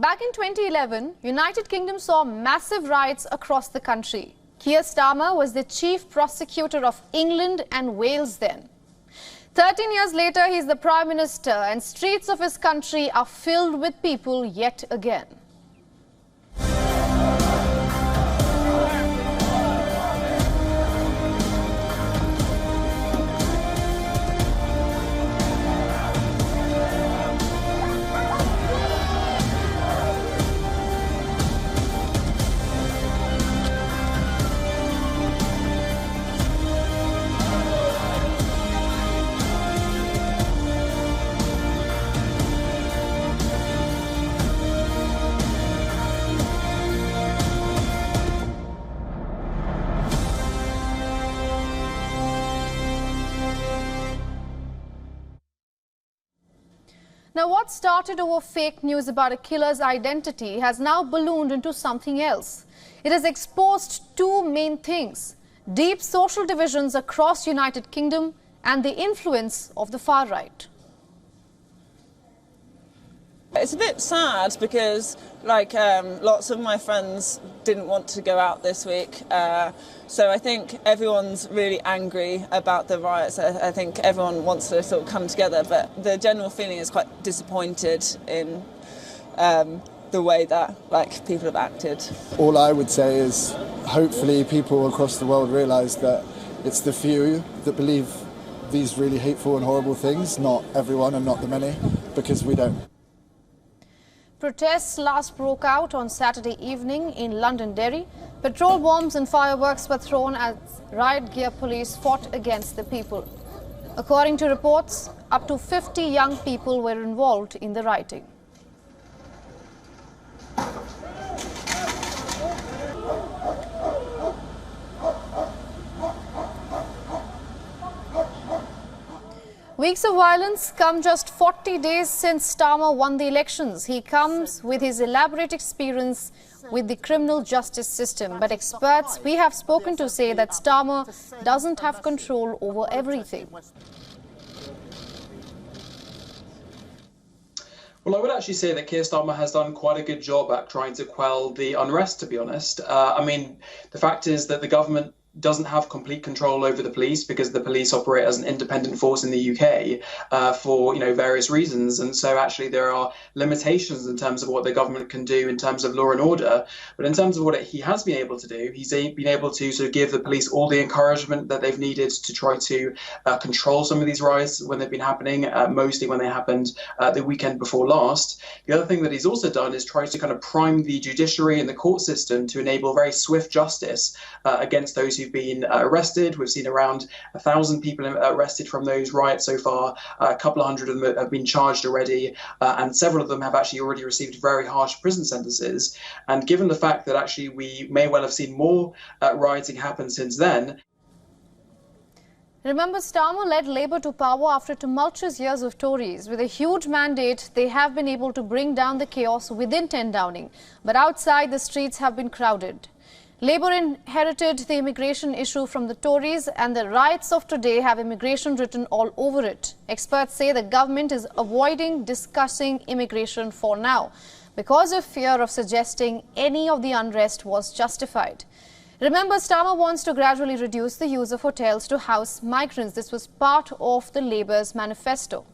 Back in 2011, United Kingdom saw massive riots across the country. Keir Starmer was the chief prosecutor of England and Wales then. 13 years later, he's the Prime Minister and streets of his country are filled with people yet again. Now, what started over fake news about a killer's identity has now ballooned into something else. It has exposed two main things: deep social divisions across United Kingdom and the influence of the far right. It's a bit sad because, lots of my friends didn't want to go out this week. So I think everyone's really angry about the riots. I think everyone wants to sort of come together, but the general feeling is quite disappointed in the way that people have acted. All I would say is hopefully people across the world realise that it's the few that believe these really hateful and horrible things, not everyone and not the many, because we don't. Protests last broke out on Saturday evening in Londonderry. Petrol bombs and fireworks were thrown as riot gear police fought against the people. According to reports, up to 50 young people were involved in the rioting. Weeks of violence come just 40 days since Starmer won the elections. He comes with his elaborate experience with the criminal justice system. But experts we have spoken to say that Starmer doesn't have control over everything. Well, I would actually say that Keir Starmer has done quite a good job at trying to quell the unrest, to be honest. The fact is that the government doesn't have complete control over the police because the police operate as an independent force in the UK for various reasons, and so actually there are limitations in terms of what the government can do in terms of law and order. But in terms of what he has been able to do, he's been able to sort of give the police all the encouragement that they've needed to try to control some of these riots when they've been happening, mostly when they happened the weekend before last. The other thing that he's also done is try to kind of prime the judiciary and the court system to enable very swift justice against those who've been arrested. We've seen around 1,000 people arrested from those riots so far. A couple of hundred of them have been charged already, and several of them have actually already received very harsh prison sentences. And given the fact that actually we may well have seen more rioting happen since then. Remember, Starmer led Labour to power after tumultuous years of Tories. With a huge mandate, they have been able to bring down the chaos within 10 Downing. But outside, the streets have been crowded. Labour inherited the immigration issue from the Tories, and the riots of today have immigration written all over it. Experts say the government is avoiding discussing immigration for now because of fear of suggesting any of the unrest was justified. Remember, Starmer wants to gradually reduce the use of hotels to house migrants. This was part of the Labour's manifesto.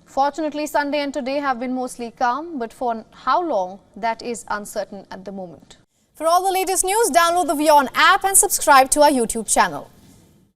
Fortunately, Sunday and today have been mostly calm, but for how long, that is uncertain at the moment. For all the latest news, download the WION app and subscribe to our YouTube channel.